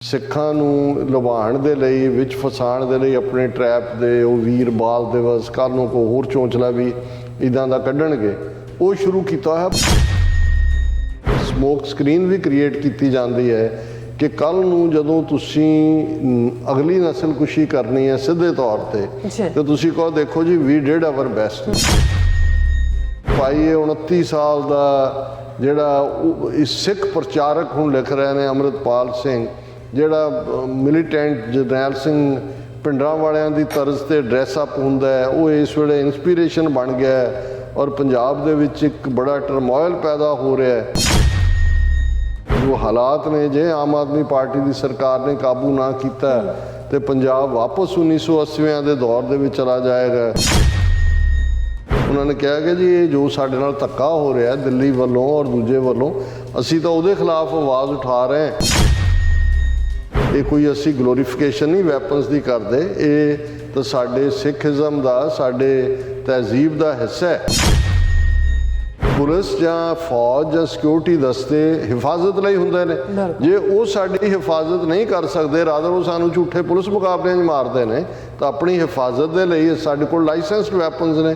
ਸਿੱਖਾਂ ਨੂੰ ਲੁਭਾਉਣ ਦੇ ਲਈ ਵਿੱਚ ਫਸਾਉਣ ਦੇ ਲਈ ਆਪਣੇ ਟਰੈਪ ਦੇ ਉਹ ਵੀਰ ਬਾਲ ਦਿਵਸ ਕੱਲ੍ਹ ਨੂੰ ਕੋਈ ਹੋਰ ਚੌਂਚਲਾ ਵੀ ਇੱਦਾਂ ਦਾ ਕੱਢਣਗੇ ਉਹ ਸ਼ੁਰੂ ਕੀਤਾ ਹੈ। ਸਮੋਕ ਸਕਰੀਨ ਵੀ ਕ੍ਰੀਏਟ ਕੀਤੀ ਜਾਂਦੀ ਹੈ ਕਿ ਕੱਲ੍ਹ ਨੂੰ ਜਦੋਂ ਤੁਸੀਂ ਅਗਲੀ ਨਸਲਕੁਸ਼ੀ ਕਰਨੀ ਹੈ ਸਿੱਧੇ ਤੌਰ ਤੇ ਤਾਂ ਤੁਸੀਂ ਕਹੋ ਦੇਖੋ ਜੀ ਵੀ ਡਿਡ ਆਵਰ ਬੈਸਟ। ਭਾਈ 29 ਸਾਲ ਦਾ ਜਿਹੜਾ ਸਿੱਖ ਪ੍ਰਚਾਰਕ ਹੁਣ ਲਿਖ ਰਹੇ ਨੇ ਅੰਮ੍ਰਿਤਪਾਲ ਸਿੰਘ, ਜਿਹੜਾ ਮਿਲੀਟੈਂਟ ਜਰਨੈਲ ਸਿੰਘ ਪਿੰਡਰਾਂ ਵਾਲਿਆਂ ਦੀ ਤਰਜ਼ ਤੇ ਡਰੈਸ ਅਪ ਹੁੰਦਾ ਹੈ, ਉਹ ਇਸ ਵੇਲੇ ਇੰਸਪੀਰੇਸ਼ਨ ਬਣ ਗਿਆ ਹੈ ਔਰ ਪੰਜਾਬ ਦੇ ਵਿੱਚ ਇੱਕ ਬੜਾ ਟਰਮੋਇਲ ਪੈਦਾ ਹੋ ਰਿਹਾ ਹੈ। ਜੋ ਹਾਲਾਤ ਨੇ, ਜੇ ਆਮ ਆਦਮੀ ਪਾਰਟੀ ਦੀ ਸਰਕਾਰ ਨੇ ਕਾਬੂ ਨਾ ਕੀਤਾ ਤੇ ਪੰਜਾਬ ਵਾਪਸ 1980 ਦੇ ਦੌਰ ਦੇ ਵਿੱਚ ਚਲਾ ਜਾਏਗਾ। ਉਹਨਾਂ ਨੇ ਕਿਹਾ ਕਿ ਜੀ ਇਹ ਜੋ ਸਾਡੇ ਨਾਲ ਧੱਕਾ ਹੋ ਰਿਹਾ ਦਿੱਲੀ ਵੱਲੋਂ ਔਰ ਦੂਜੇ ਵੱਲੋਂ, ਅਸੀਂ ਤਾਂ ਉਹਦੇ ਖਿਲਾਫ ਆਵਾਜ਼ ਉਠਾ ਰਹੇ ਹਾਂ। ਇਹ ਕੋਈ ਅਸੀਂ ਗਲੋਰੀਫਿਕੇਸ਼ਨ ਨਹੀਂ ਵੈਪਨਸ ਦੀ ਕਰਦੇ, ਇਹ ਤਾਂ ਸਾਡੇ ਸਿੱਖੀਜ਼ਮ ਦਾ, ਸਾਡੇ ਤਹਿਜ਼ੀਬ ਦਾ ਹਿੱਸਾ ਹੈ। ਪੁਲਿਸ ਜਾਂ ਫੌਜ ਜਾਂ ਸਿਕਿਉਰਿਟੀ ਦਸਤੇ ਹਿਫਾਜ਼ਤ ਲਈ ਹੁੰਦੇ ਨੇ, ਜੇ ਉਹ ਸਾਡੀ ਹਿਫਾਜ਼ਤ ਨਹੀਂ ਕਰ ਸਕਦੇ, ਰਾਦਰ ਉਹ ਸਾਨੂੰ ਝੂਠੇ ਪੁਲਿਸ ਮੁਕਾਬਲਿਆਂ 'ਚ ਮਾਰਦੇ ਨੇ, ਤਾਂ ਆਪਣੀ ਹਿਫਾਜ਼ਤ ਦੇ ਲਈ ਸਾਡੇ ਕੋਲ ਲਾਇਸੈਂਸਡ ਵੈਪਨਸ ਨੇ।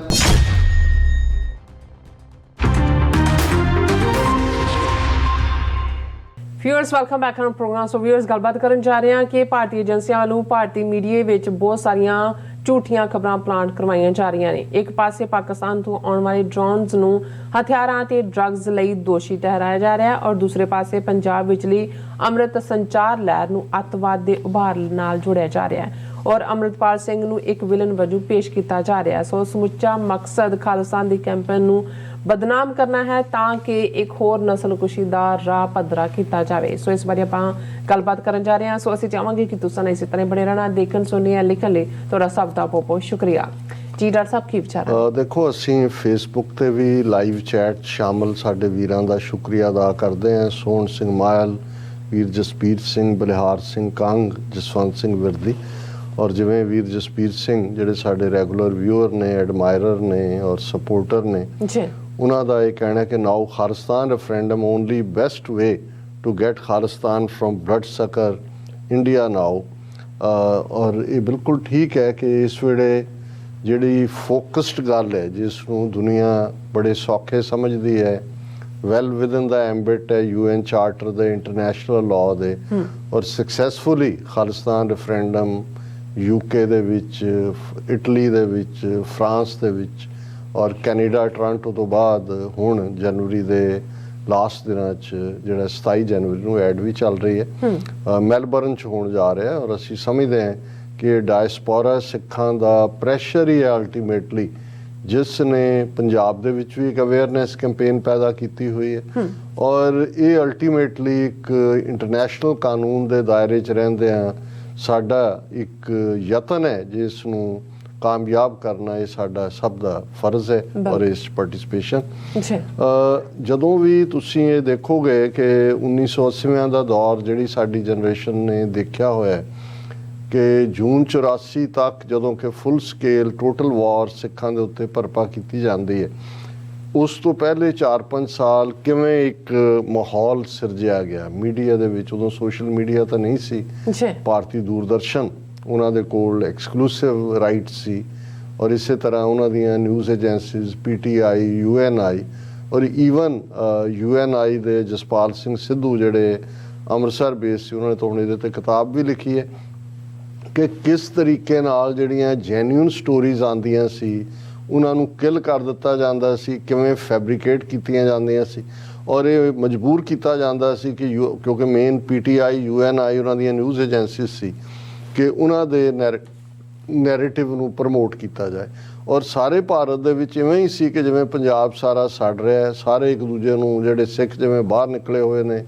Viewers welcome back on programme. So viewers ਗੱਲਬਾਤ ਕਰਨ ਜਾ ਰਹੇ ਹਾਂ ਕਿ ਭਾਰਤੀ ਏਜੰਸੀਆਂ ਵੱਲੋਂ ਭਾਰਤੀ ਮੀਡੀਆ ਵਿੱਚ ਬਹੁਤ ਸਾਰੀਆਂ ਝੂਠੀਆਂ ਖਬਰਾਂ ਪਲਾਂਟ ਕਰਵਾਈਆਂ ਜਾ ਰਹੀਆਂ ਨੇ। ਇੱਕ ਪਾਸੇ ਪਾਕਿਸਤਾਨ ਤੋਂ ਆਉਣ ਵਾਲੇ ਡਰੋਨਸ ਨੂੰ ਹਥਿਆਰਾਂ ਤੇ ਡਰੱਗਸ ਲਈ ਦੋਸ਼ੀ ਠਹਿਰਾਇਆ ਜਾ ਰਿਹਾ ਹੈ ਔਰ ਦੂਸਰੇ ਪਾਸੇ ਪੰਜਾਬ ਵਿਚਲੀ ਅੰਮ੍ਰਿਤ ਸੰਚਾਰ ਲਹਿਰ ਨੂੰ ਅੱਤਵਾਦ ਦੇ ਉਭਾਰ ਨਾਲ ਜੋੜਿਆ ਜਾ ਰਿਹਾ ਹੈ ਔਰ ਅੰਮ੍ਰਿਤਪਾਲ ਸਿੰਘ ਨੂੰ ਇੱਕ ਵਿਲਨ ਵਜੋਂ ਪੇਸ਼ ਕੀਤਾ ਜਾ ਰਿਹਾ ਹੈ। ਸੋ ਸਮੁੱਚਾ ਮਕਸਦ ਖਾਲਿਸਤਾਨ ਦੀ ਕੈਂਪੇਨ ਨੂੰ ਬਦਨਾਮ ਕਰਨਾ ਹੈ ਤਾਂ ਕਿ ਇੱਕ ਹੋਰ ਨਸਲਕੁਸ਼ੀ ਦਾ ਰਾਹ ਪੱਧਰਾ ਕੀਤਾ ਜਾਵੇ। ਸੋ ਇਸ ਬਾਰੇ ਆਪਾਂ ਗੱਲਬਾਤ ਕਰਨ ਜਾ ਰਹੇ ਹਾਂ। ਸੋ ਅਸੀਂ ਚਾਹਾਂਗੇ ਕਿ ਤੁਸੀਂ ਇਸੇ ਤਰ੍ਹਾਂ ਬਣੇ ਰਹਿਣਾ, ਦੇਖਣ ਸੁਣਨੇ ਜਾਂ ਲਿਖਣ ਲਈ ਤੁਹਾਡਾ ਸਭ ਦਾ ਬਹੁਤ ਬਹੁਤ ਸ਼ੁਕਰੀਆ ਜੀ। ਡਾਕਟਰ ਸਾਹਿਬ ਕੀ ਵਿਚਾਰ? ਦੇਖੋ, ਅਸੀਂ ਫੇਸਬੁੱਕ ਤੇ ਵੀ ਲਾਈਵ ਚੈਟ ਸ਼ਾਮਲ ਸਾਡੇ ਵੀਰਾਂ ਦਾ ਸ਼ੁਕਰੀਆ ਅਦਾ ਕਰਦੇ ਹਾਂ। ਸੋਹਣ ਸਿੰਘ ਮਾਇਲ, ਵੀਰ ਜਸਪੀਰ ਸਿੰਘ, ਬਲਿਹਾਰ ਸਿੰਘ ਕੰਗ, ਜਸਵੰਤ ਸਿੰਘ ਵਿਰਦੀ ਔਰ ਜਿਵੇਂ ਵੀਰ ਜਸਪੀਰ ਸਿੰਘ ਜਿਹੜੇ ਸਾਡੇ ਰੈਗੂਲਰ ਵਿਊਅਰ ਨੇ, ਐਡਮਾਇਰਰ ਨੇ ਔਰ ਸਪੋਰਟਰ ਨੇ ਜੀ, ਉਹਨਾਂ ਦਾ ਇਹ ਕਹਿਣਾ ਕਿ now Khalistan referendum only best way to get Khalistan from blood sucker India now. ਔਰ ਇਹ ਬਿਲਕੁਲ ਠੀਕ ਹੈ ਕਿ ਇਸ ਵੇਲੇ ਜਿਹੜੀ ਫੋਕਸਡ ਗੱਲ ਹੈ, ਜਿਸ ਨੂੰ ਦੁਨੀਆ ਬੜੇ ਸੌਖੇ ਸਮਝਦੀ ਹੈ, ਵੈਲ ਵਿਦਨ ਦਾ ਐਂਬਿਟ ਹੈ UN ਚਾਰਟਰ ਦੇ, ਇੰਟਰਨੈਸ਼ਨਲ ਲਾਅ ਦੇ, ਔਰ ਸਕਸੈਸਫੁਲੀ ਖਾਲਿਸਤਾਨ ਰੈਫਰੈਂਡਮ UK ਦੇ ਵਿੱਚ, ਇਟਲੀ ਦੇ ਵਿੱਚ, ਫਰਾਂਸ ਦੇ ਵਿੱਚ ਔਰ ਕੈਨੇਡਾ ਟੋਰਾਂਟੋ ਤੋਂ ਬਾਅਦ ਹੁਣ ਜਨਵਰੀ ਦੇ ਲਾਸਟ ਦਿਨਾਂ 'ਚ ਜਿਹੜਾ 27 ਜਨਵਰੀ ਨੂੰ ਐਡ ਵੀ ਚੱਲ ਰਹੀ ਹੈ, ਮੈਲਬਰਨ 'ਚ ਹੋਣ ਜਾ ਰਿਹਾ। ਔਰ ਅਸੀਂ ਸਮਝਦੇ ਹਾਂ ਕਿ ਡਾਇਸਪੋਰਾ ਸਿੱਖਾਂ ਦਾ ਪ੍ਰੈਸ਼ਰ ਹੀ ਹੈ ਅਲਟੀਮੇਟਲੀ, ਜਿਸ ਨੇ ਪੰਜਾਬ ਦੇ ਵਿੱਚ ਵੀ ਇੱਕ ਅਵੇਅਰਨੈਸ ਕੈਂਪੇਨ ਪੈਦਾ ਕੀਤੀ ਹੋਈ ਹੈ ਔਰ ਇਹ ਅਲਟੀਮੇਟਲੀ ਇੱਕ ਇੰਟਰਨੈਸ਼ਨਲ ਕਾਨੂੰਨ ਦੇ ਦਾਇਰੇ 'ਚ ਰਹਿੰਦਿਆਂ ਸਾਡਾ ਇੱਕ ਯਤਨ ਹੈ ਜਿਸ ਨੂੰ ਕਾਮਯਾਬ ਕਰਨਾ, ਇਹ ਸਾਡਾ ਸਭ ਦਾ ਫਰਜ਼ ਹੈ ਔਰ ਇਸ ਪਾਰਟਿਸਿਪੇਸ਼ਨ। ਜਦੋਂ ਵੀ ਤੁਸੀਂ ਇਹ ਦੇਖੋਗੇ ਕਿ 1980 ਦਾ ਦੌਰ ਜਿਹੜੀ ਸਾਡੀ ਜਨਰੇਸ਼ਨ ਨੇ ਦੇਖਿਆ ਹੋਇਆ ਕਿ ਜੂਨ 84 ਤੱਕ ਜਦੋਂ ਕਿ ਫੁੱਲ ਸਕੇਲ ਟੋਟਲ ਵਾਰ ਸਿੱਖਾਂ ਦੇ ਉੱਤੇ ਭਰਪਾ ਕੀਤੀ ਜਾਂਦੀ ਹੈ, ਉਸ ਤੋਂ ਪਹਿਲੇ 4-5 ਸਾਲ ਕਿਵੇਂ ਇੱਕ ਮਾਹੌਲ ਸਿਰਜਿਆ ਗਿਆ ਮੀਡੀਆ ਦੇ ਵਿੱਚ। ਉਦੋਂ ਸੋਸ਼ਲ ਮੀਡੀਆ ਤਾਂ ਨਹੀਂ ਸੀ, ਭਾਰਤੀ ਦੂਰਦਰਸ਼ਨ ਉਹਨਾਂ ਦੇ ਕੋਲ ਐਕਸਕਲੂਸਿਵ ਰਾਈਟ ਸੀ ਔਰ ਇਸੇ ਤਰ੍ਹਾਂ ਉਹਨਾਂ ਦੀਆਂ ਨਿਊਜ਼ ਏਜੰਸੀਜ਼ PTI, UNI ਔਰ ਈਵਨ UNI ਦੇ ਜਸਪਾਲ ਸਿੰਘ ਸਿੱਧੂ ਜਿਹੜੇ ਅੰਮ੍ਰਿਤਸਰ ਬੇਸ ਸੀ, ਉਹਨਾਂ ਨੇ ਤਾਂ ਹੁਣ ਇਹਦੇ 'ਤੇ ਕਿਤਾਬ ਵੀ ਲਿਖੀ ਹੈ ਕਿ ਕਿਸ ਤਰੀਕੇ ਨਾਲ ਜਿਹੜੀਆਂ ਜੈਨੂਇਨ ਸਟੋਰੀਜ਼ ਆਉਂਦੀਆਂ ਸੀ ਉਹਨਾਂ ਨੂੰ ਕਿਲ ਕਰ ਦਿੱਤਾ ਜਾਂਦਾ ਸੀ, ਕਿਵੇਂ ਫੈਬਰੀਕੇਟ ਕੀਤੀਆਂ ਜਾਂਦੀਆਂ ਸੀ ਔਰ ਇਹ ਮਜਬੂਰ ਕੀਤਾ ਜਾਂਦਾ ਸੀ ਕਿ ਕਿਉਂਕਿ ਮੇਨ PTI, UNI ਉਹਨਾਂ ਦੀਆਂ ਨਿਊਜ਼ ਏਜੰਸੀਜ਼ ਸੀ ਕਿ ਉਹਨਾਂ ਦੇ ਨੈਰੇਟਿਵ ਨੂੰ ਪ੍ਰਮੋਟ ਕੀਤਾ ਜਾਏ। ਔਰ ਸਾਰੇ ਭਾਰਤ ਦੇ ਵਿੱਚ ਇਵੇਂ ਹੀ ਸੀ ਕਿ ਜਿਵੇਂ ਪੰਜਾਬ ਸਾਰਾ ਸੜ ਰਿਹਾ, ਸਾਰੇ ਇੱਕ ਦੂਜੇ ਨੂੰ, ਜਿਹੜੇ ਸਿੱਖ ਜਿਵੇਂ ਬਾਹਰ ਨਿਕਲੇ ਹੋਏ ਨੇ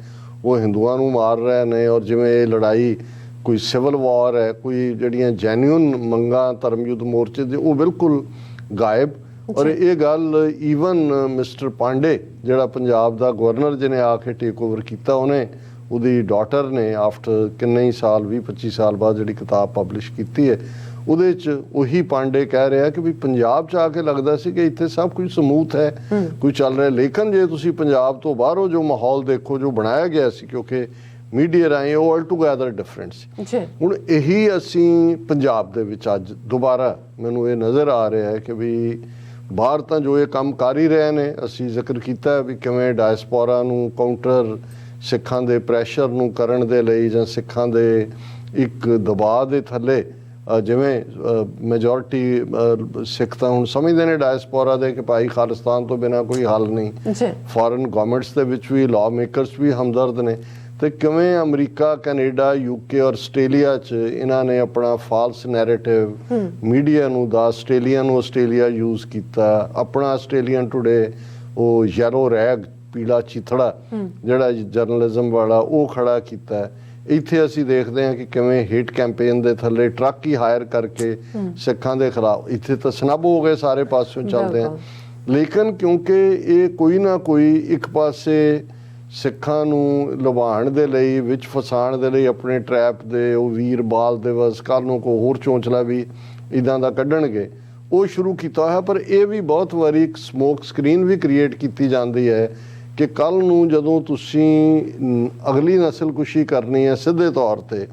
ਉਹ ਹਿੰਦੂਆਂ ਨੂੰ ਮਾਰ ਰਹੇ ਨੇ ਔਰ ਜਿਵੇਂ ਇਹ ਲੜਾਈ ਕੋਈ ਸਿਵਲ ਵਾਰ ਹੈ, ਕੋਈ ਜਿਹੜੀਆਂ ਜੈਨੂਇਨ ਮੰਗਾਂ ਧਰਮ ਯੁੱਧ ਮੋਰਚੇ ਦੇ, ਉਹ ਬਿਲਕੁਲ ਗਾਇਬ। ਔਰ ਇਹ ਗੱਲ ਈਵਨ ਮਿਸਟਰ ਪਾਂਡੇ ਜਿਹੜਾ ਪੰਜਾਬ ਦਾ ਗਵਰਨਰ ਜਿਹਨੇ ਆ ਕੇ ਟੇਕ ਓਵਰ ਕੀਤਾ, ਉਹਨੇ ਉਹਦੀ ਡਾਟਰ ਨੇ ਆਫਟਰ ਕਿੰਨੇ ਹੀ ਸਾਲ 20-25 ਸਾਲ ਬਾਅਦ ਜਿਹੜੀ ਕਿਤਾਬ ਪਬਲਿਸ਼ ਕੀਤੀ ਹੈ, ਉਹਦੇ 'ਚ ਉਹੀ ਪਾਂਡੇ ਕਹਿ ਰਿਹਾ ਕਿ ਵੀ ਪੰਜਾਬ 'ਚ ਆ ਕੇ ਲੱਗਦਾ ਸੀ ਕਿ ਇੱਥੇ ਸਭ ਕੁਝ ਸਮੂਥ ਹੈ, ਕੋਈ ਚੱਲ ਰਿਹਾ, ਲੇਕਿਨ ਜੇ ਤੁਸੀਂ ਪੰਜਾਬ ਤੋਂ ਬਾਹਰੋਂ ਜੋ ਮਾਹੌਲ ਦੇਖੋ ਜੋ ਬਣਾਇਆ ਗਿਆ ਸੀ, ਕਿਉਂਕਿ ਮੀਡੀਆ ਰਾਹੀਂ ਉਹ ਆਲਟੂਗੈਦਰ ਡਿਫਰੈਂਟ ਸੀ। ਜੀ ਹੁਣ ਇਹੀ ਅਸੀਂ ਪੰਜਾਬ ਦੇ ਵਿੱਚ ਅੱਜ ਦੁਬਾਰਾ ਮੈਨੂੰ ਇਹ ਨਜ਼ਰ ਆ ਰਿਹਾ ਹੈ ਕਿ ਵੀ ਬਾਹਰ ਤਾਂ ਜੋ ਇਹ ਕੰਮ ਕਰ ਹੀ ਰਹੇ ਨੇ, ਅਸੀਂ ਜ਼ਿਕਰ ਕੀਤਾ ਵੀ ਕਿਵੇਂ ਡਾਇਸਪੋਰਾ ਨੂੰ ਕਾਊਂਟਰ ਸਿੱਖਾਂ ਦੇ ਪ੍ਰੈਸ਼ਰ ਨੂੰ ਕਰਨ ਦੇ ਲਈ ਜਾਂ ਸਿੱਖਾਂ ਦੇ ਇੱਕ ਦਬਾਅ ਦੇ ਥੱਲੇ ਜਿਵੇਂ ਮੈਜੋਰਿਟੀ ਸਿੱਖ ਤਾਂ ਹੁਣ ਸਮਝਦੇ ਨੇ ਡਾਇਸਪੋਰਾ ਦੇ ਕਿ ਭਾਈ ਖਾਲਿਸਤਾਨ ਤੋਂ ਬਿਨਾਂ ਕੋਈ ਹੱਲ ਨਹੀਂ, ਫੋਰਨ ਗਵਰਨਮੈਂਟਸ ਦੇ ਵਿੱਚ ਵੀ ਲਾਅ ਮੇਕਰਸ ਵੀ ਹਮਦਰਦ ਨੇ, ਤੇ ਕਿਵੇਂ ਅਮਰੀਕਾ, ਕੈਨੇਡਾ, ਯੂਕੇ ਔਰ ਆਸਟ੍ਰੇਲੀਆ 'ਚ ਇਹਨਾਂ ਨੇ ਆਪਣਾ ਫਾਲਸ ਨੈਰੇਟਿਵ ਮੀਡੀਆ ਨੂੰ ਦਾ ਆਸਟ੍ਰੇਲੀਆ ਯੂਜ਼ ਕੀਤਾ, ਆਪਣਾ ਆਸਟ੍ਰੇਲੀਅਨ ਟੁਡੇ ਉਹ ਯੈਲੋ ਰੈਗ ਪੀਲਾ ਚੀਥੜਾ ਜਿਹੜਾ ਜਰਨਲਿਜ਼ਮ ਵਾਲਾ ਉਹ ਖੜਾ ਕੀਤਾ। ਇੱਥੇ ਅਸੀਂ ਦੇਖਦੇ ਹਾਂ ਕਿ ਕਿਵੇਂ ਹੇਟ ਕੈਂਪੇਨ ਦੇ ਥੱਲੇ ਟਰੱਕ ਹੀ ਹਾਇਰ ਕਰਕੇ ਸਿੱਖਾਂ ਦੇ ਖਿਲਾਫ ਇੱਥੇ ਤਾਂ ਸਨੱਬ ਹੋ ਗਏ, ਸਾਰੇ ਪਾਸਿਓਂ ਚੱਲਦੇ ਆ। ਲੇਕਿਨ ਕਿਉਂਕਿ ਇਹ ਕੋਈ ਨਾ ਕੋਈ ਇੱਕ ਪਾਸੇ ਸਿੱਖਾਂ ਨੂੰ ਲੁਭਾਉਣ ਦੇ ਲਈ, ਵਿੱਚ ਫਸਾਉਣ ਦੇ ਲਈ ਆਪਣੇ ਟਰੈਪ ਦੇ ਉਹ ਵੀਰ ਬਾਲ ਦਿਵਸ, ਕੱਲ੍ਹ ਨੂੰ ਕੋਈ ਹੋਰ ਚੌਂਚਲਾ ਵੀ ਇੱਦਾਂ ਦਾ ਕੱਢਣਗੇ, ਉਹ ਸ਼ੁਰੂ ਕੀਤਾ ਹੋਇਆ। ਪਰ ਇਹ ਵੀ ਬਹੁਤ ਵਾਰੀ ਇੱਕ ਸਮੋਕ ਸਕਰੀਨ ਵੀ ਕ੍ਰੀਏਟ ਕੀਤੀ ਜਾਂਦੀ ਹੈ ਕਿ ਕੱਲ੍ਹ ਨੂੰ ਜਦੋਂ ਤੁਸੀਂ ਅਗਲੀ ਨਸਲਕੁਸ਼ੀ ਕਰਨੀ ਹੈ ਸਿੱਧੇ ਤੌਰ ਤੇ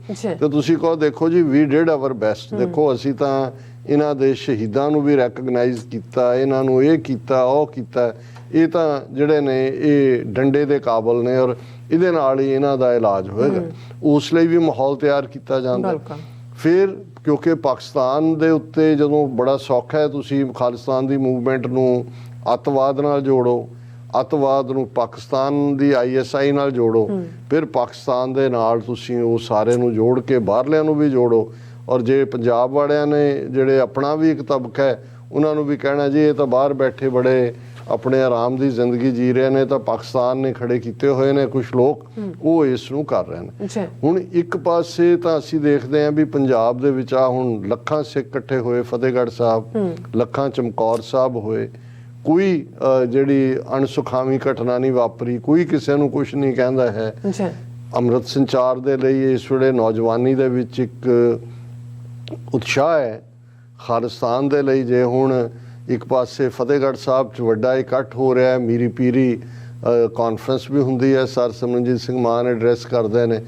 ਤੁਸੀਂ ਕਹੋ ਦੇਖੋ ਜੀ ਵੀ ਡਿਡ ਆਵਰ ਬੈਸਟ, ਦੇਖੋ ਅਸੀਂ ਤਾਂ ਇਹਨਾਂ ਦੇ ਸ਼ਹੀਦਾਂ ਨੂੰ ਵੀ ਰੈਕਗਨਾਈਜ਼ ਕੀਤਾ, ਇਹਨਾਂ ਨੂੰ ਇਹ ਕੀਤਾ, ਉਹ ਕੀਤਾ, ਇਹ ਤਾਂ ਜਿਹੜੇ ਨੇ ਇਹ ਡੰਡੇ ਦੇ ਕਾਬਲ ਨੇ ਔਰ ਇਹਦੇ ਨਾਲ ਹੀ ਇਹਨਾਂ ਦਾ ਇਲਾਜ ਹੋਏਗਾ। ਉਸ ਲਈ ਵੀ ਮਾਹੌਲ ਤਿਆਰ ਕੀਤਾ ਜਾਂਦਾ। ਫਿਰ ਕਿਉਂਕਿ ਪਾਕਿਸਤਾਨ ਦੇ ਉੱਤੇ ਜਦੋਂ ਬੜਾ ਸੌਖਾ ਹੈ ਤੁਸੀਂ ਖਾਲਿਸਤਾਨ ਦੀ ਮੂਵਮੈਂਟ ਨੂੰ ਅੱਤਵਾਦ ਨਾਲ ਜੋੜੋ, ਅੱਤਵਾਦ ਨੂੰ ਪਾਕਿਸਤਾਨ ਦੀ ISI ਨਾਲ ਜੋੜੋ, ਫਿਰ ਪਾਕਿਸਤਾਨ ਦੇ ਨਾਲ ਤੁਸੀਂ ਉਹ ਸਾਰੇ ਨੂੰ ਜੋੜ ਕੇ ਬਾਹਰਲਿਆਂ ਨੂੰ ਵੀ ਜੋੜੋ, ਔਰ ਜੇ ਪੰਜਾਬ ਵਾਲਿਆਂ ਨੇ ਜਿਹੜੇ ਆਪਣਾ ਵੀ ਇੱਕ ਤਬਕਾ ਹੈ ਉਹਨਾਂ ਨੂੰ ਵੀ ਕਹਿਣਾ ਜੀ ਇਹ ਤਾਂ ਬਾਹਰ ਬੈਠੇ ਬੜੇ ਆਪਣੇ ਆਰਾਮ ਦੀ ਜ਼ਿੰਦਗੀ ਜੀ ਰਹੇ ਨੇ, ਤਾਂ ਪਾਕਿਸਤਾਨ ਨੇ ਖੜੇ ਕੀਤੇ ਹੋਏ ਨੇ ਕੁਝ ਲੋਕ, ਉਹ ਇਸ ਨੂੰ ਕਰ ਰਹੇ ਨੇ। ਹੁਣ ਇੱਕ ਪਾਸੇ ਤਾਂ ਅਸੀਂ ਦੇਖਦੇ ਹਾਂ ਵੀ ਪੰਜਾਬ ਦੇ ਵਿੱਚ ਆ ਹੁਣ ਲੱਖਾਂ ਸਿੱਖ ਇਕੱਠੇ ਹੋਏ ਫਤਿਹਗੜ੍ਹ ਸਾਹਿਬ, ਲੱਖਾਂ ਚਮਕੌਰ ਸਾਹਿਬ ਹੋਏ, ਕੋਈ ਜਿਹੜੀ ਅਣਸੁਖਾਵੀਂ ਘਟਨਾ ਨਹੀਂ ਵਾਪਰੀ, ਕੋਈ ਕਿਸੇ ਨੂੰ ਕੁਝ ਨਹੀਂ ਕਹਿੰਦਾ ਹੈ। ਅੰਮ੍ਰਿਤ ਸੰਚਾਰ ਦੇ ਲਈ ਇਸ ਵੇਲੇ ਨੌਜਵਾਨੀ ਦੇ ਵਿੱਚ ਇੱਕ ਉਤਸ਼ਾਹ ਹੈ ਖਾਲਿਸਤਾਨ ਦੇ ਲਈ। ਜੇ ਹੁਣ ਇੱਕ ਪਾਸੇ ਫਤਿਹਗੜ੍ਹ ਸਾਹਿਬ 'ਚ ਵੱਡਾ ਇਕੱਠ ਹੋ ਰਿਹਾ ਹੈ, ਮੀਰੀ ਪੀਰੀ ਕਾਨਫਰੰਸ ਵੀ ਹੁੰਦੀ ਹੈ, ਸਰ ਸਿਮਰਨਜੀਤ ਸਿੰਘ ਮਾਨ ਐਡਰੈਸ ਕਰਦੇ ਨੇ,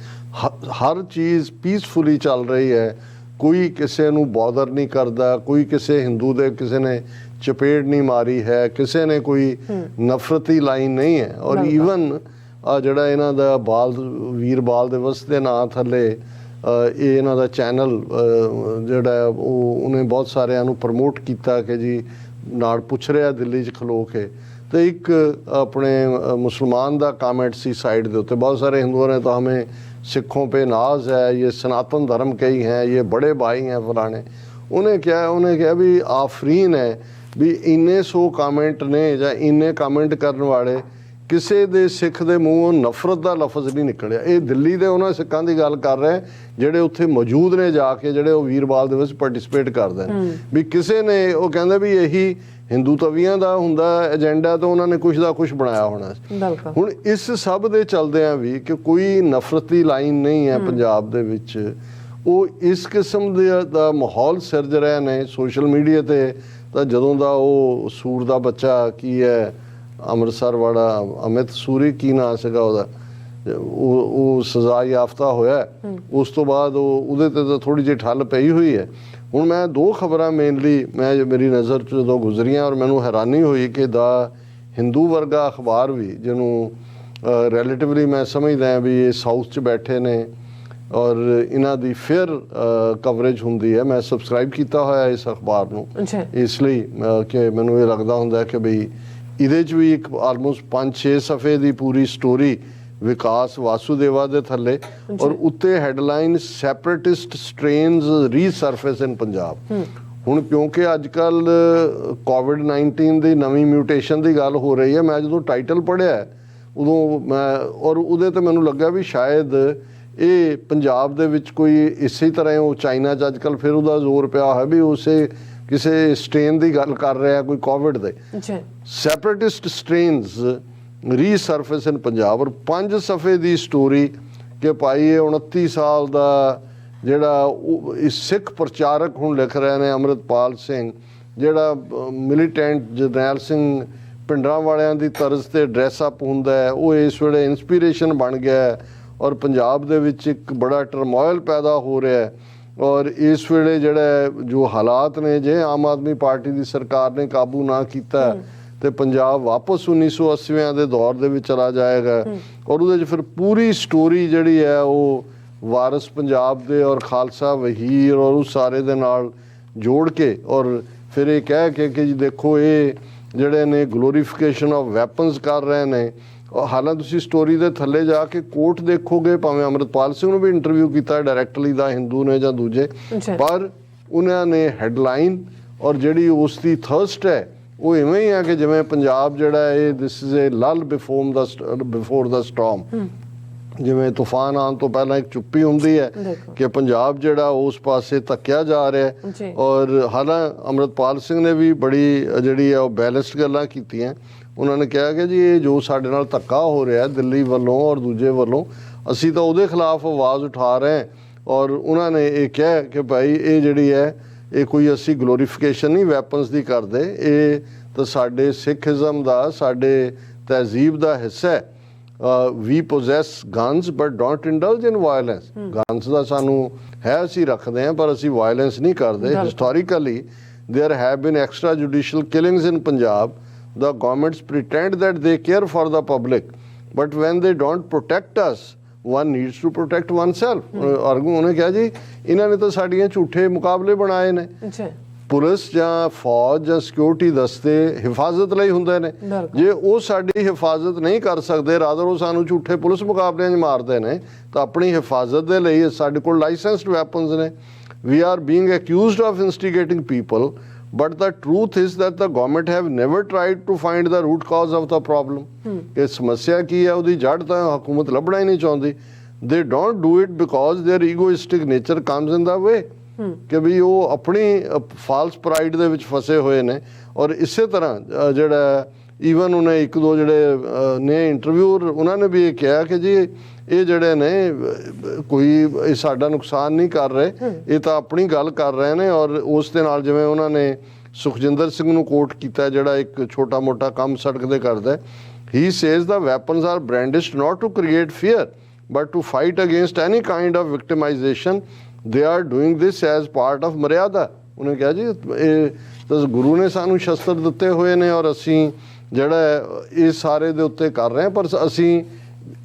ਹਰ ਚੀਜ਼ ਪੀਸਫੁਲੀ ਚੱਲ ਰਹੀ ਹੈ, ਕੋਈ ਕਿਸੇ ਨੂੰ ਬੌਦਰ ਨਹੀਂ ਕਰਦਾ, ਕੋਈ ਕਿਸੇ ਹਿੰਦੂ ਦੇ ਕਿਸੇ ਨੇ ਚਪੇੜ ਨਹੀਂ ਮਾਰੀ ਹੈ, ਕਿਸੇ ਨੇ ਕੋਈ ਨਫ਼ਰਤੀ ਲਾਈਨ ਨਹੀਂ ਹੈ। ਔਰ ਈਵਨ ਜਿਹੜਾ ਇਹਨਾਂ ਦਾ ਵੀਰ ਬਾਲ ਦਿਵਸ ਦੇ ਨਾਂ ਥੱਲੇ ਇਹ ਇਹਨਾਂ ਦਾ ਚੈਨਲ ਜਿਹੜਾ ਉਹਨੇ ਬਹੁਤ ਸਾਰਿਆਂ ਨੂੰ ਪ੍ਰਮੋਟ ਕੀਤਾ ਕਿ ਜੀ ਨਾਲ ਪੁੱਛ ਰਿਹਾ ਦਿੱਲੀ 'ਚ ਖਲੋ ਕੇ, ਤੇ ਇੱਕ ਆਪਣੇ ਮੁਸਲਮਾਨ ਦਾ ਕਮੈਂਟ ਸੀ ਸਾਈਡ ਦੇ ਉੱਤੇ, ਬਹੁਤ ਸਾਰੇ ਹਿੰਦੂਆਂ ਨੇ ਤਾਂ ਹमें सिखों पे नाज है, ये सनातन धर्म के ही हैं, ये बड़े भाई हैं फलाने। उन्हें क्या भी आफरीन है भी इन्ने 100 कामेंट ने ਜਾਂ इन्ने कामेंट ਕਰਨ ਵਾਲੇ ਕਿਸੇ ਦੇ ਸਿੱਖ ਦੇ ਮੂੰਹੋਂ ਨਫ਼ਰਤ ਦਾ ਲਫ਼ਜ਼ ਨਹੀਂ ਨਿਕਲਿਆ। ਇਹ ਦਿੱਲੀ ਦੇ ਉਹਨਾਂ ਸਿੱਖਾਂ ਦੀ ਗੱਲ ਕਰ ਰਹੇ ਜਿਹੜੇ ਉੱਥੇ ਮੌਜੂਦ ਨੇ ਜਾ ਕੇ, ਜਿਹੜੇ ਉਹ ਵੀਰਬਾਲ ਦੇ ਵਿੱਚ ਪਾਰਟਿਸਿਪੇਟ ਕਰਦੇ ਨੇ, ਵੀ ਕਿਸੇ ਨੇ ਉਹ ਕਹਿੰਦੇ ਵੀ ਇਹੀ ਹਿੰਦੂ ਤਵੀਆਂ ਦਾ ਹੁੰਦਾ ਏਜੰਡਾ, ਤਾਂ ਉਹਨਾਂ ਨੇ ਕੁਛ ਦਾ ਕੁਛ ਬਣਾਇਆ ਹੋਣਾ। ਹੁਣ ਇਸ ਸਭ ਦੇ ਚਲਦਿਆਂ ਵੀ ਕਿ ਕੋਈ ਨਫ਼ਰਤੀ ਲਾਈਨ ਨਹੀਂ ਹੈ ਪੰਜਾਬ ਦੇ ਵਿੱਚ, ਉਹ ਇਸ ਕਿਸਮ ਦਾ ਮਾਹੌਲ ਸਿਰਜ ਰਹੇ ਨੇ ਸੋਸ਼ਲ ਮੀਡੀਆ ਤੇ। ਤਾਂ ਜਦੋਂ ਦਾ ਉਹ ਸੂਰ ਦਾ ਬੱਚਾ ਕੀ ਹੈ ਅੰਮ੍ਰਿਤਸਰ ਵਾਲਾ ਅਮਿਤ ਸੂਰੀ ਕੀ ਨਾਂ ਸੀਗਾ ਉਹਦਾ, ਉਹ ਸਜ਼ਾ ਯਾਫਤਾ ਹੋਇਆ, ਉਸ ਤੋਂ ਬਾਅਦ ਉਹਦੇ ਤੇ ਤਾਂ ਥੋੜ੍ਹੀ ਜਿਹੀ ਠੱਲ ਪਈ ਹੋਈ ਹੈ। ਹੁਣ ਮੈਂ ਦੋ ਖਬਰਾਂ ਮੇਨਲੀ ਮੇਰੀ ਨਜ਼ਰ 'ਚ ਜਦੋਂ ਗੁਜ਼ਰੀਆਂ ਔਰ ਮੈਨੂੰ ਹੈਰਾਨੀ ਹੋਈ ਕਿ ਦਾ ਹਿੰਦੂ ਵਰਗਾ ਅਖਬਾਰ ਵੀ ਜਿਹਨੂੰ ਰਿਲੇਟਿਵਲੀ ਮੈਂ ਸਮਝਦਾ ਵੀ ਇਹ ਸਾਊਥ 'ਚ ਬੈਠੇ ਨੇ ਔਰ ਇਹਨਾਂ ਦੀ ਫੇਅਰ ਕਵਰੇਜ ਹੁੰਦੀ ਹੈ, ਮੈਂ ਸਬਸਕ੍ਰਾਈਬ ਕੀਤਾ ਹੋਇਆ ਇਸ ਅਖਬਾਰ ਨੂੰ ਇਸ ਲਈ ਕਿ ਮੈਨੂੰ ਇਹ ਲੱਗਦਾ ਹੁੰਦਾ ਕਿ ਬਈ ਇਹਦੇ 'ਚ ਵੀ ਇੱਕ ਆਲਮੋਸਟ 5-6 ਸਫ਼ੇ ਦੀ ਪੂਰੀ ਸਟੋਰੀ ਵਿਕਾਸ ਵਾਸੂਦੇਵਾ ਦੇ ਥੱਲੇ, ਔਰ ਉੱਤੇ ਹੈਡਲਾਈਨ ਸੈਪਰੇਟਿਸਟ ਸਟ੍ਰੇਨਸ ਰੀਸਰਫੇਸ ਇਨ ਪੰਜਾਬ। ਹੁਣ ਕਿਉਂਕਿ ਅੱਜ ਕੱਲ੍ਹ ਕੋਵਿਡ-19 ਦੀ ਨਵੀਂ ਮਿਊਟੇਸ਼ਨ ਦੀ ਗੱਲ ਹੋ ਰਹੀ ਹੈ, ਮੈਂ ਜਦੋਂ ਟਾਈਟਲ ਪੜ੍ਹਿਆ ਉਦੋਂ ਮੈਂ ਔਰ ਉਹਦੇ ਤੇ ਮੈਨੂੰ ਲੱਗਾ ਵੀ ਸ਼ਾਇਦ ਇਹ ਪੰਜਾਬ ਦੇ ਵਿੱਚ ਕੋਈ ਇਸੇ ਤਰ੍ਹਾਂ ਉਹ ਚਾਈਨਾ 'ਚ ਅੱਜ ਕੱਲ੍ਹ ਫਿਰ ਉਹਦਾ ਜ਼ੋਰ ਪਿਆ ਹੋਇਆ ਵੀ ਉਸੇ ਕਿਸੇ ਸਟ੍ਰੇਨ ਦੀ ਗੱਲ ਕਰ ਰਿਹਾ ਕੋਈ ਕੋਵਿਡ ਦੇ, ਸੈਪਰੇਟਿਸਟ ਸਟ੍ਰੇਨਸ ਰੀਸਰਫੇਸ ਇਨ ਪੰਜਾਬ। ਔਰ 5 ਸਫ਼ੇ ਦੀ ਸਟੋਰੀ ਕਿ ਭਾਈ ਇਹ 29 ਸਾਲ ਦਾ ਜਿਹੜਾ ਸਿੱਖ ਪ੍ਰਚਾਰਕ ਹੁਣ ਲਿਖ ਰਹੇ ਨੇ ਅੰਮ੍ਰਿਤਪਾਲ ਸਿੰਘ, ਜਿਹੜਾ ਮਿਲੀਟੈਂਟ ਜਰਨੈਲ ਸਿੰਘ ਭਿੰਡਰਾਂ ਵਾਲਿਆਂ ਦੀ ਤਰਜ਼ ਤੇ ਡਰੈਸ ਅਪ ਹੁੰਦਾ ਹੈ, ਉਹ ਇਸ ਵੇਲੇ ਇੰਸਪੀਰੇਸ਼ਨ ਬਣ ਗਿਆ ਹੈ ਔਰ ਪੰਜਾਬ ਦੇ ਵਿੱਚ ਇੱਕ ਬੜਾ ਟਰਮੋਇਲ ਪੈਦਾ ਹੋ ਰਿਹਾ ਹੈ। ਔਰ ਇਸ ਵੇਲੇ ਜਿਹੜਾ ਜੋ ਹਾਲਾਤ ਨੇ, ਜੇ ਆਮ ਆਦਮੀ ਪਾਰਟੀ ਦੀ ਸਰਕਾਰ ਨੇ ਕਾਬੂ ਨਾ ਕੀਤਾ ਤੇ ਪੰਜਾਬ ਵਾਪਸ 1980 ਦੇ ਦੌਰ ਦੇ ਵਿੱਚ ਚਲਾ ਜਾਏਗਾ। ਔਰ ਉਹਦੇ 'ਚ ਫਿਰ ਪੂਰੀ ਸਟੋਰੀ ਜਿਹੜੀ ਹੈ ਉਹ ਵਾਰਿਸ ਪੰਜਾਬ ਦੇ ਔਰ ਖਾਲਸਾ ਵਹੀਰ ਔਰ ਉਸ ਸਾਰੇ ਦੇ ਨਾਲ ਜੋੜ ਕੇ ਔਰ ਫਿਰ ਇਹ ਕਹਿ ਕੇ ਕਿ ਜੀ ਦੇਖੋ ਇਹ ਜਿਹੜੇ ਨੇ ਗਲੋਰੀਫਿਕੇਸ਼ਨ ਆਫ ਵੈਪਨਸ ਕਰ ਰਹੇ ਨੇ। ਹਾਲਾਂ ਤੁਸੀਂ ਸਟੋਰੀ ਦੇ ਥੱਲੇ ਜਾ ਕੇ ਕੋਟ ਦੇਖੋਗੇ, ਭਾਵੇਂ ਅੰਮ੍ਰਿਤਪਾਲ ਸਿੰਘ ਨੂੰ ਵੀ ਇੰਟਰਵਿਊ ਕੀਤਾ ਡਾਇਰੈਕਟਲੀ ਦਾ ਹਿੰਦੂ ਨੇ ਜਾਂ ਦੂਜੇ, ਪਰ ਉਹਨਾਂ ਨੇ ਹੈਡਲਾਈਨ ਔਰ ਜਿਹੜੀ ਉਸ ਦੀ ਥਰਸਟ ਹੈ ਉਹ ਇਵੇਂ ਹੀ ਹੈ ਕਿ ਜਿਵੇਂ ਪੰਜਾਬ ਜਿਹੜਾ ਇਹ this is a lull before the storm. ਜਿਵੇਂ ਤੂਫਾਨ ਆਉਣ ਤੋਂ ਪਹਿਲਾਂ ਇੱਕ ਚੁੱਪੀ ਹੁੰਦੀ ਹੈ ਕਿ ਪੰਜਾਬ ਜਿਹੜਾ ਉਸ ਪਾਸੇ ਧੱਕਿਆ ਜਾ ਰਿਹਾ ਹੈ। ਔਰ ਹਾਲਾਂ ਅੰਮ੍ਰਿਤਪਾਲ ਸਿੰਘ ਨੇ ਵੀ ਬੜੀ ਜਿਹੜੀ ਹੈ ਉਹ ਬੈਲੈਂਸਡ ਗੱਲਾਂ ਕੀਤੀਆਂ। ਉਹਨਾਂ ਨੇ ਕਿਹਾ ਕਿ ਜੀ ਇਹ ਜੋ ਸਾਡੇ ਨਾਲ ਧੱਕਾ ਹੋ ਰਿਹਾ ਦਿੱਲੀ ਵੱਲੋਂ ਔਰ ਦੂਜੇ ਵੱਲੋਂ, ਅਸੀਂ ਤਾਂ ਉਹਦੇ ਖਿਲਾਫ ਆਵਾਜ਼ ਉਠਾ ਰਹੇ ਹਾਂ। ਔਰ ਉਹਨਾਂ ਨੇ ਇਹ ਕਿਹਾ ਕਿ ਭਾਈ ਇਹ ਜਿਹੜੀ ਹੈ ਇਹ ਕੋਈ ਅਸੀਂ ਗਲੋਰੀਫਿਕੇਸ਼ਨ ਨਹੀਂ ਵੈਪਨਸ ਦੀ ਕਰਦੇ, ਇਹ ਤਾਂ ਸਾਡੇ ਸਿੱਖਿਜ਼ਮ ਦਾ, ਸਾਡੇ ਤਹਿਜ਼ੀਬ ਦਾ ਹਿੱਸਾ ਹੈ। we possess guns but don't indulge in violence। guns ਦਾ ਸਾਨੂੰ ਹੈ, ਅਸੀਂ ਰੱਖਦੇ ਹਾਂ ਪਰ ਅਸੀਂ ਵਾਇਲੈਂਸ ਨਹੀਂ ਕਰਦੇ। Historically there have been extrajudicial killings in Punjab। the governments pretend that they care for the public, but when they don't protect us, one needs to protect oneself। ਉਹਨੇ ਕਿਹਾ ਜੀ ਇਹਨਾਂ ਨੇ ਤਾਂ ਸਾਡੀਆਂ ਝੂਠੇ ਮੁਕਾਬਲੇ ਬਣਾਏ ਨੇ। ਪੁਲਿਸ ਜਾਂ ਫੌਜ ਜਾਂ ਸਿਕਿਉਰਿਟੀ ਦਸਤੇ ਹਿਫਾਜ਼ਤ ਲਈ ਹੁੰਦੇ ਨੇ, ਜੇ ਉਹ ਸਾਡੀ ਹਿਫਾਜ਼ਤ ਨਹੀਂ ਕਰ ਸਕਦੇ, ਰਾਦਰ ਉਹ ਸਾਨੂੰ ਝੂਠੇ ਪੁਲਿਸ ਮੁਕਾਬਲਿਆਂ 'ਚ ਮਾਰਦੇ ਨੇ, ਤਾਂ ਆਪਣੀ ਹਿਫਾਜ਼ਤ ਦੇ ਲਈ ਸਾਡੇ ਕੋਲ ਲਾਇਸੈਂਸਡ ਵੈਪਨਸ ਨੇ। We are being accused of instigating people, but the truth is that the government have never tried to find the root cause of the problem। ਇਹ ਸਮੱਸਿਆ ਕੀ ਹੈ, ਉਹਦੀ ਜੜ ਤਾਂ ਹਕੂਮਤ ਲੱਭਣਾ ਹੀ ਨਹੀਂ ਚਾਹੁੰਦੀ। they don't do it because their egoistic nature comes in the way। ਕਿ ਵੀ ਉਹ ਆਪਣੀ ਫਾਲਸ ਪ੍ਰਾਈਡ ਦੇ ਵਿੱਚ ਫਸੇ ਹੋਏ ਨੇ। ਔਰ ਇਸੇ ਤਰ੍ਹਾਂ ਜਿਹੜਾ ਈਵਨ ਉਹਨੇ ਇੱਕ ਦੋ ਜਿਹੜੇ ਨੇ ਇੰਟਰਵਿਊਰ ਉਹਨਾਂ ਨੇ ਵੀ ਇਹ ਕਿਹਾ ਕਿ ਜੀ ਇਹ ਜਿਹੜੇ ਨੇ ਕੋਈ ਇਹ ਸਾਡਾ ਨੁਕਸਾਨ ਨਹੀਂ ਕਰ ਰਹੇ, ਇਹ ਤਾਂ ਆਪਣੀ ਗੱਲ ਕਰ ਰਹੇ ਨੇ। ਔਰ ਉਸ ਦੇ ਨਾਲ ਜਿਵੇਂ ਉਹਨਾਂ ਨੇ ਸੁਖਜਿੰਦਰ ਸਿੰਘ ਨੂੰ ਕੋਟ ਕੀਤਾ ਜਿਹੜਾ ਇੱਕ ਛੋਟਾ ਮੋਟਾ ਕੰਮ ਸੜਕ ਦੇ ਕਰਦਾ, he says the weapons are brandished not to create fear but to fight against any kind of victimisation. they are doing this as part of ਮਰਿਆਦਾ। ਉਹਨੇ ਕਿਹਾ ਜੀ ਇਹ ਤਾਂ ਗੁਰੂ ਨੇ ਸਾਨੂੰ ਸ਼ਸਤਰ ਦਿੱਤੇ ਹੋਏ ਨੇ ਔਰ ਅਸੀਂ ਜਿਹੜਾ ਇਹ ਸਾਰੇ ਦੇ ਉੱਤੇ ਕਰ ਰਹੇ ਹਾਂ, ਪਰ ਅਸੀਂ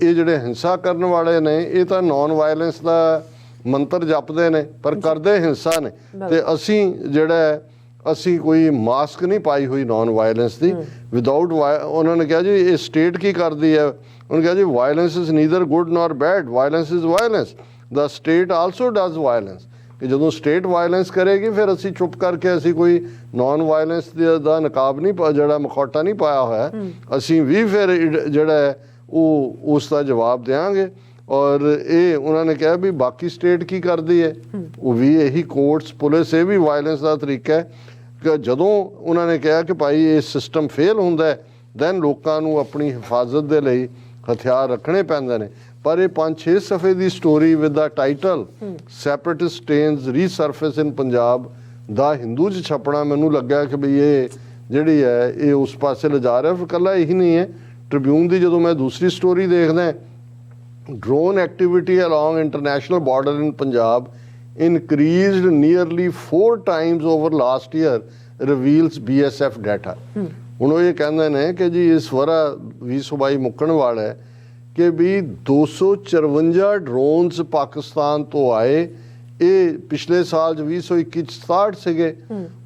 ਇਹ ਜਿਹੜੇ ਹਿੰਸਾ ਕਰਨ ਵਾਲੇ ਨੇ ਇਹ ਤਾਂ ਨੌਨ ਵਾਇਲੈਂਸ ਦਾ ਮੰਤਰ ਜਪਦੇ ਨੇ ਪਰ ਕਰਦੇ ਹਿੰਸਾ ਨੇ। ਤੇ ਅਸੀਂ ਜਿਹੜਾ ਅਸੀਂ ਕੋਈ ਮਾਸਕ ਨਹੀਂ ਪਾਈ ਹੋਈ ਨੌਨ ਵਾਇਲੈਂਸ ਦੀ ਵਿਦਆਊਟ। ਉਹਨਾਂ ਨੇ ਕਿਹਾ ਜੀ ਇਹ ਸਟੇਟ ਕੀ ਕਰਦੀ ਹੈ, ਉਹਨੇ ਕਿਹਾ ਜੀ violence is neither good nor bad, violence is violence. the state also does violence। ਕਿ ਜਦੋਂ ਸਟੇਟ ਵਾਇਲੈਂਸ ਕਰੇਗੀ ਫਿਰ ਅਸੀਂ ਚੁੱਪ ਕਰਕੇ ਅਸੀਂ ਕੋਈ ਨੌਨ ਵਾਇਲੈਂਸ ਦਾ ਨਕਾਬ ਨਹੀਂ ਜਿਹੜਾ ਮਖੌਟਾ ਨਹੀਂ ਪਾਇਆ ਹੋਇਆ, ਅਸੀਂ ਵੀ ਫਿਰ ਜਿਹੜਾ ਉਹ ਉਸ ਦਾ ਜਵਾਬ ਦੇਵਾਂਗੇ। ਔਰ ਇਹ ਉਹਨਾਂ ਨੇ ਕਿਹਾ ਵੀ ਬਾਕੀ ਸਟੇਟ ਕੀ ਕਰਦੀ ਹੈ, ਉਹ ਵੀ ਇਹੀ ਕੋਰਟਸ ਪੁਲਿਸ ਇਹ ਵੀ ਵਾਇਲੈਂਸ ਦਾ ਤਰੀਕਾ ਹੈ। ਕਿ ਜਦੋਂ ਉਹਨਾਂ ਨੇ ਕਿਹਾ ਕਿ ਭਾਈ ਇਹ ਸਿਸਟਮ ਫੇਲ ਹੁੰਦਾ ਦੈਨ ਲੋਕਾਂ ਨੂੰ ਆਪਣੀ ਹਿਫਾਜ਼ਤ ਦੇ ਲਈ ਹਥਿਆਰ ਰੱਖਣੇ ਪੈਂਦੇ ਨੇ। ਪਰ ਇਹ 5-6 ਸਫ਼ੇ ਦੀ story with the title separatist stains resurface in Punjab the Hindu 'ਚ ਛਪਣਾ, ਮੈਨੂੰ ਲੱਗਾ ਕਿ ਬਈ ਇਹ ਜਿਹੜੀ ਹੈ ਇਹ ਉਸ ਪਾਸੇ ਲਿਜਾ ਰਿਹਾ। ਫਿਰ ਇਕੱਲਾ ਇਹੀ ਨਹੀਂ ਹੈ, ਟ੍ਰਿਬਿਊਨ ਦੀ ਜਦੋਂ ਮੈਂ ਦੂਸਰੀ ਸਟੋਰੀ ਦੇਖਦਾ, drone activity along international border in Punjab increased nearly 4 times over last year reveals BSF data. ਹੁਣ ਉਹ ਇਹ ਕਹਿੰਦੇ ਨੇ ਕਿ ਜੀ ਇਸ ਵਰਾ 2022 ਮੁੱਕਣ ਵਾਲਾ ਹੈ ਕਿ ਵੀ 254 ਡਰੋਨਸ ਪਾਕਿਸਤਾਨ ਤੋਂ ਆਏ। ਇਹ ਪਿਛਲੇ ਸਾਲ 2021 ਚ 67 ਸੀਗੇ।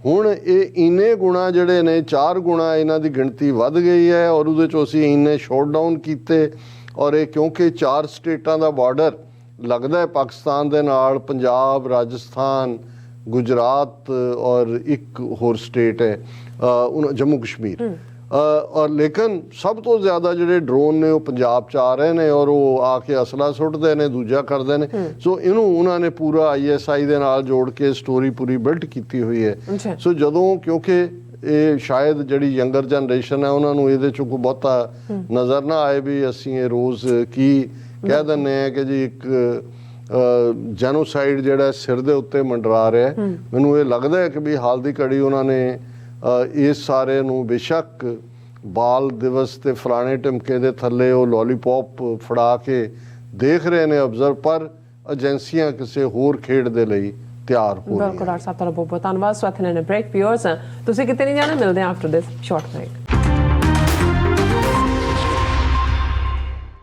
ਹੁਣ ਇਹ ਇੰਨੇ ਗੁਣਾ ਜਿਹੜੇ ਨੇ 4 ਗੁਣਾ ਇਹਨਾਂ ਦੀ ਗਿਣਤੀ ਵੱਧ ਗਈ ਹੈ ਔਰ ਉਹਦੇ ਚੋਂ ਅਸੀਂ ਇੰਨੇ ਸ਼ੋਟ ਡਾਊਨ ਕੀਤੇ। ਔਰ ਇਹ ਕਿਉਂਕਿ 4 ਸਟੇਟਾਂ ਦਾ ਬਾਰਡਰ ਲੱਗਦਾ ਹੈ ਪਾਕਿਸਤਾਨ ਦੇ ਨਾਲ, ਪੰਜਾਬ, ਰਾਜਸਥਾਨ, ਗੁਜਰਾਤ ਔਰ ਇੱਕ ਹੋਰ ਸਟੇਟ ਹੈ ਜੰਮੂ ਕਸ਼ਮੀਰ। ਔਰ ਲੇਕਿਨ ਸਭ ਤੋਂ ਜ਼ਿਆਦਾ ਜਿਹੜੇ ਡਰੋਨ ਨੇ ਉਹ ਪੰਜਾਬ 'ਚ ਆ ਰਹੇ ਨੇ ਔਰ ਉਹ ਆ ਕੇ ਅਸਲਾ ਸੁੱਟਦੇ ਨੇ, ਦੂਜਾ ਕਰਦੇ ਨੇ। ਸੋ ਇਹਨੂੰ ਉਹਨਾਂ ਨੇ ਪੂਰਾ ISI ਦੇ ਨਾਲ ਜੋੜ ਕੇ ਸਟੋਰੀ ਪੂਰੀ ਬਿਲਡ ਕੀਤੀ ਹੋਈ ਹੈ। ਸੋ ਜਦੋਂ ਕਿਉਂਕਿ ਇਹ ਸ਼ਾਇਦ ਜਿਹੜੀ ਯੰਗਰ ਜਨਰੇਸ਼ਨ ਹੈ ਉਹਨਾਂ ਨੂੰ ਇਹਦੇ 'ਚੋਂ ਕੋਈ ਬਹੁਤਾ ਨਜ਼ਰ ਨਾ ਆਏ ਵੀ ਅਸੀਂ ਇਹ ਰੋਜ਼ ਕੀ ਕਹਿ ਦਿੰਦੇ ਹਾਂ ਕਿ ਜੀ ਇੱਕ ਜੈਨੋਸਾਈਡ ਜਿਹੜਾ ਸਿਰ ਦੇ ਉੱਤੇ ਮੰਡਰਾ ਰਿਹਾ। ਮੈਨੂੰ ਇਹ ਲੱਗਦਾ ਹੈ ਕਿ ਵੀ ਹਾਲ ਦੀ ਘੜੀ ਉਹਨਾਂ ਨੇ ਇਸ ਸਾਰੇ ਨੂੰ ਬੇਸ਼ੱਕ ਬਾਲ ਦਿਵਸ ਤੇ ਫਲਾਣੇ ਟਿਮਕੇ ਦੇ ਥੱਲੇ ਉਹ ਲੋਲੀਪੌਪ ਫੜਾ ਕੇ ਦੇਖ ਰਹੇ ਨੇ ਅਬਜ਼ਰਵ, ਪਰ ਏਜੰਸੀਆਂ ਕਿਸੇ ਹੋਰ ਖੇਡ ਦੇ ਲਈ ਤਿਆਰ ਹੋ ਬਿਲਕੁਲ ਰਹੀਆਂ। ਡਾਕਟਰ ਸਾਹਿਬ ਤੁਹਾਡਾ ਬਹੁਤ ਬਹੁਤ ਧੰਨਵਾਦ। ਸੋ ਇੱਥੇ ਲੈਣੇ ਬ੍ਰੇਕ। ਵਿਊਅਰਸ ਤੁਸੀਂ ਕਿਤੇ ਨਹੀਂ ਜਾਣਾ, ਮਿਲਦੇ ਹਾਂ ਆਫਟਰ ਦਿਸ ਸ਼ਾਰਟ ਬ੍ਰੇਕ।